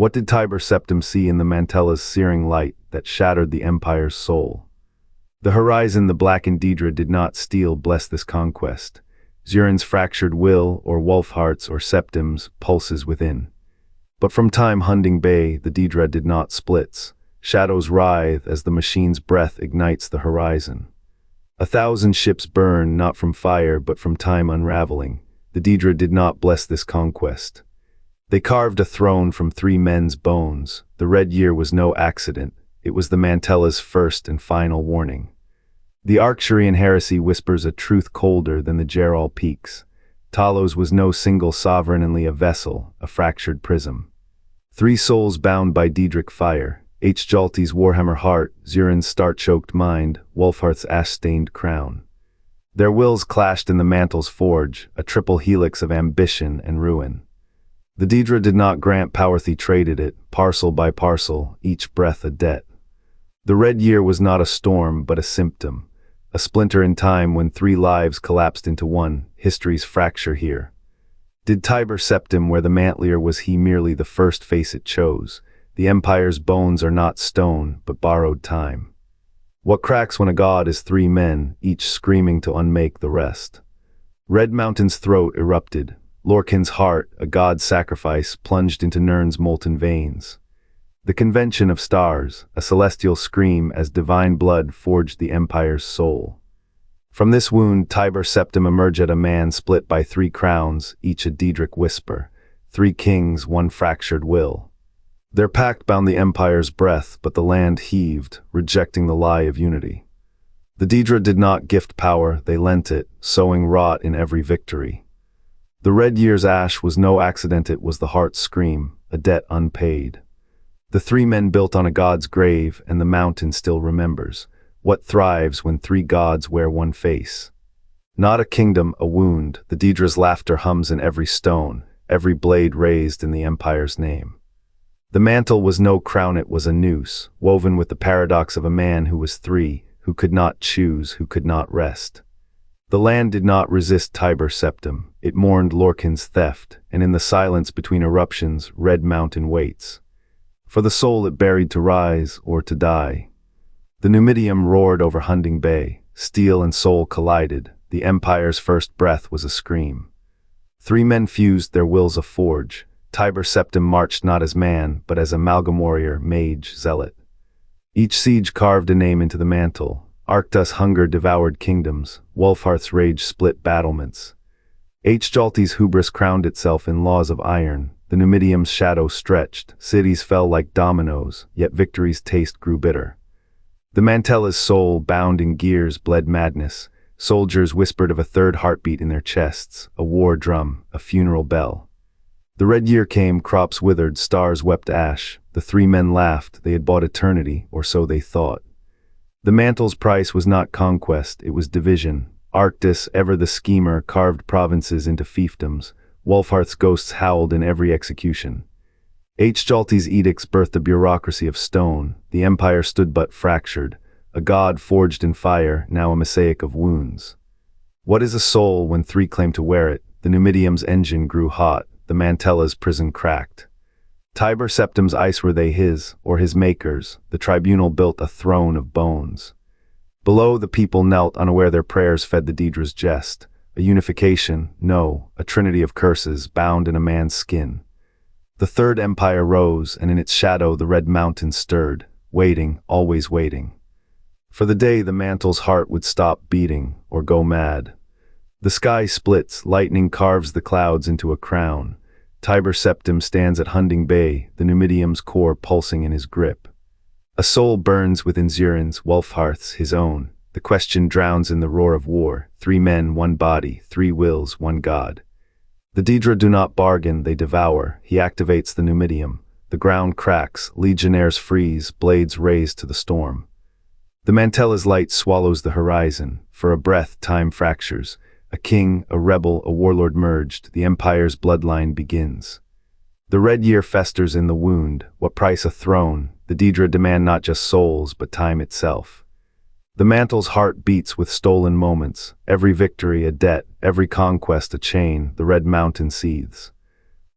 What did Tiber Septim see in the Mantella's searing light that shattered the Empire's soul? The horizon the blackened Daedra did not steal bless this conquest. Zurin's fractured will, or Wolfheart's or Septim's, pulses within. But from time Hunding Bay the Daedra did not splits. Shadows writhe as the machine's breath ignites the horizon. 1,000 ships burn not from fire but from time unraveling. The Daedra did not bless this conquest. They carved a throne from 3 men's bones. The Red Year was no accident. It was the Mantella's first and final warning. The Arcturian heresy whispers a truth colder than the Geral peaks. Talos was no single sovereign, only a vessel, a fractured prism. 3 souls bound by Daedric fire, Hjalti's warhammer heart, Zurin's star-choked mind, Wolfheart's ash-stained crown. Their wills clashed in the Mantle's forge, a triple helix of ambition and ruin. The Daedra did not grant power, they traded it, parcel by parcel, each breath a debt. The Red Year was not a storm but a symptom, a splinter in time when 3 lives collapsed into one, history's fracture here. Did Tiber Septim where the Mantlier was he merely the first face it chose? The Empire's bones are not stone but borrowed time. What cracks when a god is 3 men, each screaming to unmake the rest? Red Mountain's throat erupted. Lorkhan's heart, a god's sacrifice, plunged into Nirn's molten veins. The convention of stars, a celestial scream as divine blood forged the Empire's soul. From this wound Tiber Septim emerged a man split by 3 crowns, each a Daedric whisper. 3 kings, 1 fractured will. Their pact bound the Empire's breath, but the land heaved, rejecting the lie of unity. The Daedra did not gift power, they lent it, sowing rot in every victory. The Red Year's ash was no accident, it was the heart's scream, a debt unpaid. The 3 men built on a god's grave, and the mountain still remembers. What thrives when 3 gods wear one face? Not a kingdom, a wound. The Daedra's laughter hums in every stone, every blade raised in the Empire's name. The mantle was no crown, it was a noose, woven with the paradox of a man who was 3, who could not choose, who could not rest. The land did not resist Tiber Septim, it mourned Lorkhan's theft, and in the silence between eruptions, Red Mountain waits. For the soul it buried to rise or to die. The Numidium roared over Hunding Bay, steel and soul collided, the Empire's first breath was a scream. 3 men fused their wills a forge. Tiber Septim marched not as man, but as amalgam warrior, mage, zealot. Each siege carved a name into the mantle. Arctus hunger devoured kingdoms, Wolfheart's rage split battlements. Hjalti's hubris crowned itself in laws of iron, the Numidium's shadow stretched, cities fell like dominoes, yet victory's taste grew bitter. The Mantella's soul, bound in gears, bled madness. Soldiers whispered of a 3rd heartbeat in their chests, a war drum, a funeral bell. The Red Year came, crops withered, stars wept ash. The 3 men laughed, they had bought eternity, or so they thought. The Mantle's price was not conquest, it was division. Arctus, ever the schemer, carved provinces into fiefdoms. Wolfheart's ghosts howled in every execution. Hjalti's edicts birthed a bureaucracy of stone. The Empire stood but fractured, a god forged in fire, now a mosaic of wounds. What is a soul when 3 claim to wear it? The Numidium's engine grew hot, the Mantella's prison cracked. Tiber Septim's ice, were they his, or his makers? The tribunal built a throne of bones. Below the people knelt, unaware their prayers fed the Daedra's jest. A unification, no, a trinity of curses, bound in a man's skin. The 3rd Empire rose, and in its shadow the Red Mountain stirred, waiting, always waiting. For the day the Mantle's heart would stop beating, or go mad. The sky splits, lightning carves the clouds into a crown. Tiber Septim stands at Hunding Bay, the Numidium's core pulsing in his grip. A soul burns within Zurin's, Wolfheart's, his own. The question drowns in the roar of war. 3 men, 1 body, 3 wills, 1 god. The Daedra do not bargain, they devour. He activates the Numidium. The ground cracks, legionnaires freeze, blades raised to the storm. The Mantella's light swallows the horizon. For a breath, time fractures. A king, a rebel, a warlord merged, the Empire's bloodline begins. The Red Year festers in the wound. What price a throne? The Daedra demand not just souls, but time itself. The Mantle's heart beats with stolen moments, every victory a debt, every conquest a chain, the Red Mountain seethes.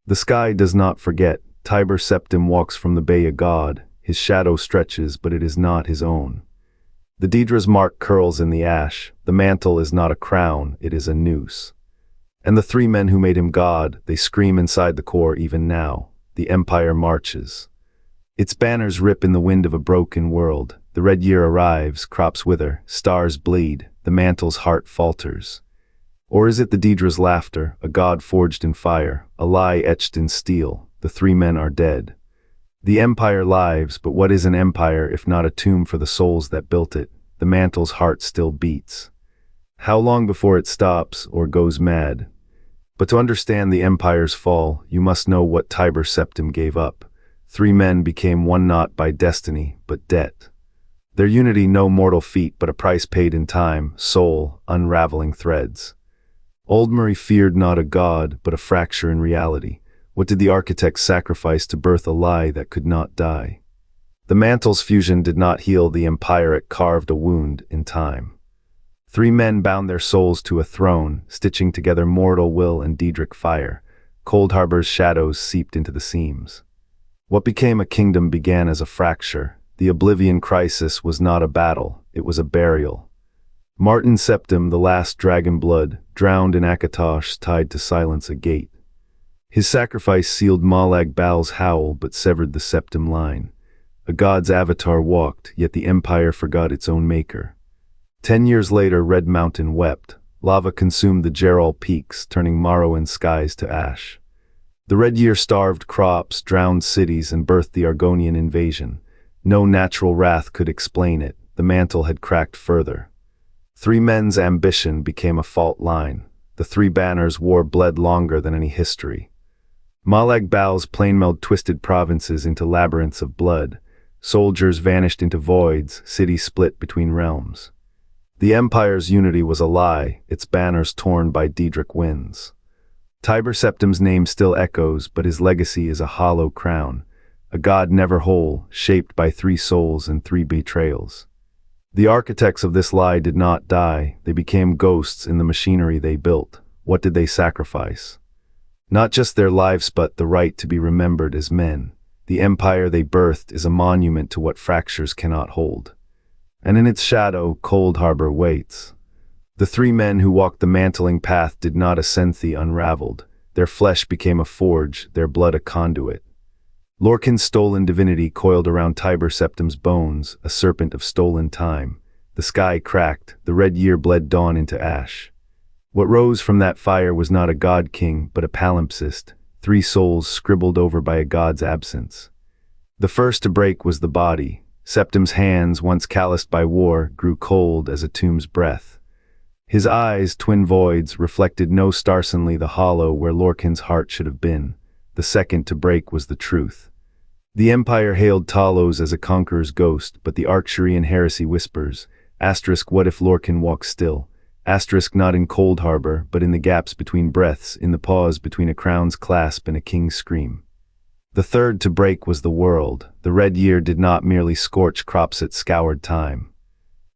The sky does not forget, Tiber Septim walks from the bay a god. His shadow stretches, but it is not his own. The Daedra's mark curls in the ash. The mantle is not a crown, it is a noose. And the three men who made him god, they scream inside the core even now. The Empire marches. Its banners rip in the wind of a broken world. The red year arrives, crops wither, stars bleed, the mantle's heart falters. Or is it the Daedra's laughter, a god forged in fire, a lie etched in steel? The three men are dead. The Empire lives, but what is an empire if not a tomb for the souls that built it? The mantle's heart still beats. How long before it stops, or goes mad? But to understand the Empire's fall, you must know what Tiber Septim gave up. Three men became one not by destiny, but debt. Their unity no mortal feat, but a price paid in time, soul, unraveling threads. Oldmary feared not a god, but a fracture in reality. What did the architects sacrifice to birth a lie that could not die? The mantle's fusion did not heal the empire, it carved a wound in time. Three men bound their souls to a throne, stitching together mortal will and Daedric fire. Cold Harbor's shadows seeped into the seams. What became a kingdom began as a fracture. The Oblivion crisis was not a battle, it was a burial. Martin Septim, the last dragon blood, drowned in Akatosh, tied to silence a gate. His sacrifice sealed Molag Bal's howl, but severed the Septim line. A god's avatar walked, yet the Empire forgot its own maker. 10 years later, Red Mountain wept. Lava consumed the Geralt peaks, turning Morrowind skies to ash. The Red Year starved crops, drowned cities, and birthed the Argonian invasion. No natural wrath could explain it. The mantle had cracked further. Three men's ambition became a fault line. The three banners wore bled longer than any history. Molag Bal's plain-meld twisted provinces into labyrinths of blood. Soldiers vanished into voids, cities split between realms. The Empire's unity was a lie, its banners torn by Daedric winds. Tiber Septim's name still echoes, but his legacy is a hollow crown. A god never whole, shaped by three souls and three betrayals. The architects of this lie did not die, they became ghosts in the machinery they built. What did they sacrifice? Not just their lives, but the right to be remembered as men. The empire they birthed is a monument to what fractures cannot hold. And in its shadow, Cold Harbor waits. The three men who walked the mantling path did not ascend the unraveled. Their flesh became a forge, their blood a conduit. Lorkhan's stolen divinity coiled around Tiber Septim's bones, a serpent of stolen time. The sky cracked, the red year bled dawn into ash. What rose from that fire was not a god-king, but a palimpsest, three souls scribbled over by a god's absence. The first to break was the body. Septim's hands, once calloused by war, grew cold as a tomb's breath. His eyes, twin voids, reflected no starsonly the hollow where Lorkhan's heart should have been. The second to break was the truth. The Empire hailed Talos as a conqueror's ghost, but the Arcturian heresy whispers, what if Lorkhan walks still? Not in Cold Harbor, but in the gaps between breaths, in the pause between a crown's clasp and a king's scream. The third to break was the world. The red year did not merely scorch crops, it scoured time.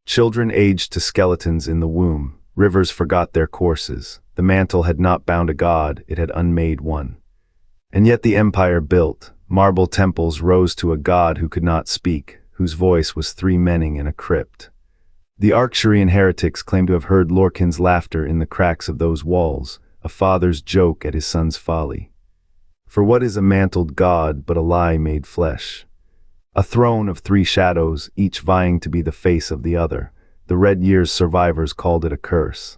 Children aged to skeletons in the womb. Rivers forgot their courses. The mantle had not bound a god, it had unmade one. And yet the Empire built. Marble temples rose to a god who could not speak, whose voice was three menning in a crypt. The Arcturian heretics claim to have heard Lorkhan's laughter in the cracks of those walls, a father's joke at his son's folly. For what is a mantled god but a lie made flesh? A throne of three shadows, each vying to be the face of the other. The Red Year's survivors called it a curse.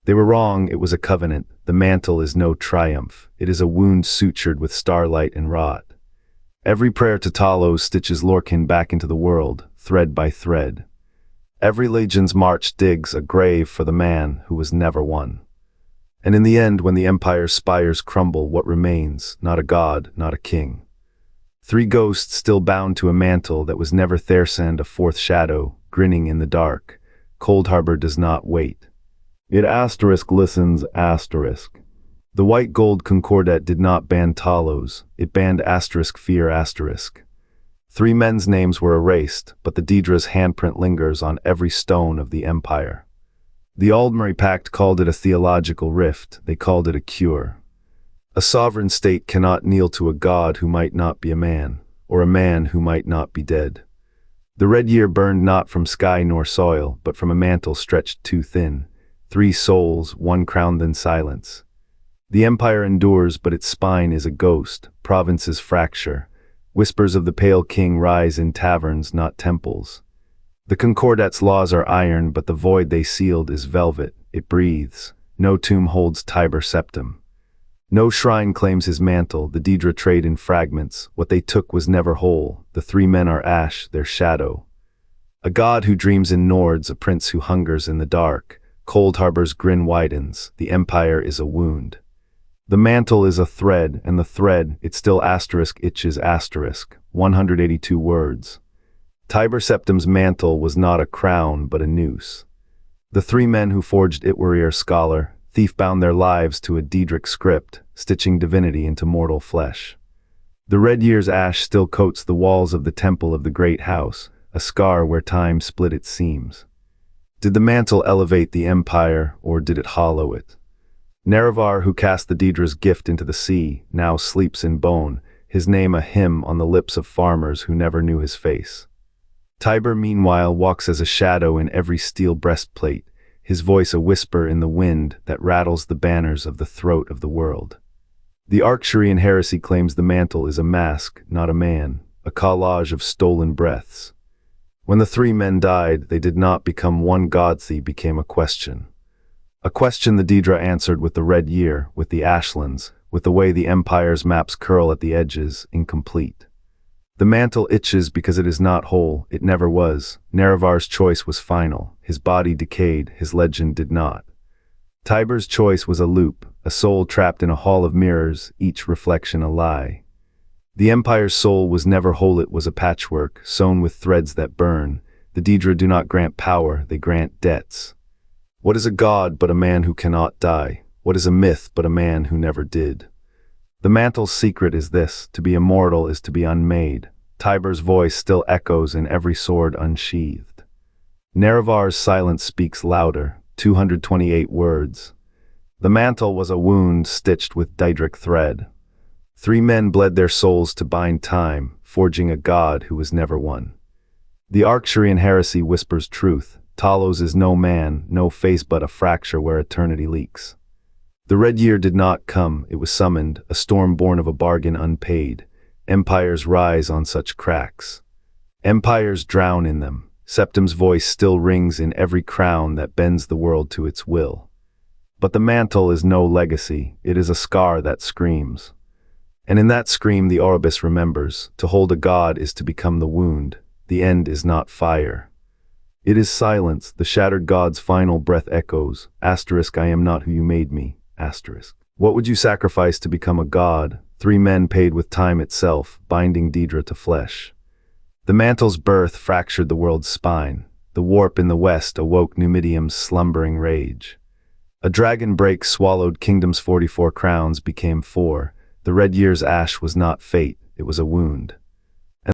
They were wrong, it was a covenant. The mantle is no triumph. It is a wound sutured with starlight and rot. Every prayer to Talos stitches Lorkhan back into the world, thread by thread. Every legion's march digs a grave for the man who was never one. And in the end, when the Empire's spires crumble, what remains? Not a god, not a king. Three ghosts still bound to a mantle that was never Thersand, a fourth shadow, grinning in the dark. Cold Harbor does not wait. It listens. The white gold concordat did not ban Talos, it banned fear. Three men's names were erased, but the Daedra's handprint lingers on every stone of the Empire. The Aldmeri Pact called it a theological rift, they called it a cure. A A sovereign state cannot kneel to a god who might not be a man, or a man who might not be dead. The red year burned not from sky nor soil, but from a mantle stretched too thin. 3 souls, 1 crowned in silence. The empire endures, but its spine is a ghost. Provinces fracture. Whispers of the pale king rise in taverns, not temples. The Concordat's laws are iron, but the void they sealed is velvet. It breathes. No tomb holds Tiber Septim. No shrine claims his mantle. The Daedra trade in fragments. What they took was never whole. The 3 men are ash, their shadow. A god who dreams in Nords, a prince who hungers in the dark. Cold Harbor's grin widens. The empire is a wound. The mantle is a thread, and the thread, it still itches 182 words. Tiber Septim's mantle was not a crown, but a noose. The 3 men who forged it were scholar, thief bound their lives to a Daedric script, stitching divinity into mortal flesh. The red year's ash still coats the walls of the temple of the great house, a scar where time split its seams. Did the mantle elevate the empire, or did it hollow it? Nerevar, who cast the Daedra's gift into the sea, now sleeps in bone, his name a hymn on the lips of farmers who never knew his face. Tiber, meanwhile, walks as a shadow in every steel breastplate, his voice a whisper in the wind that rattles the banners of the throat of the world. The Arcturian heresy claims the mantle is a mask, not a man, a collage of stolen breaths. When the 3 men died, they did not become one god, they became a question. A question the Daedra answered with the red year, with the ashlands, with the way the empire's maps curl at the edges, incomplete. The mantle itches because it is not whole, it never was. Nerevar's choice was final, his body decayed, his legend did not. Tiber's choice was a loop, a soul trapped in a hall of mirrors, each reflection a lie. The empire's soul was never whole, it was a patchwork, sewn with threads that burn. The Daedra do not grant power, they grant debts. What is a god but a man who cannot die? What is a myth but a man who never did? The mantle's secret is this: to be immortal is to be unmade. Tiber's voice still echoes in every sword unsheathed. Nerevar's silence speaks louder, 228 words. The mantle was a wound stitched with Daedric thread. 3 men bled their souls to bind time, forging a god who was never one. The Arcturian heresy whispers truth. Talos is no man, no face, but a fracture where eternity leaks. The red year did not come, it was summoned, a storm born of a bargain unpaid. Empires rise on such cracks. Empires drown in them. Septim's voice still rings in every crown that bends the world to its will. But the mantle is no legacy, it is a scar that screams. And in that scream the Oribus remembers, to hold a god is to become the wound. The end is not fire. It is silence, the shattered god's final breath echoes, *I am not who you made me, *. What would you sacrifice to become a god? 3 men paid with time itself, binding Daedra to flesh. The mantle's birth fractured the world's spine. The warp in the west awoke Numidium's slumbering rage. A dragon break swallowed kingdom's 44 crowns became 4. The red year's ash was not fate, it was a wound.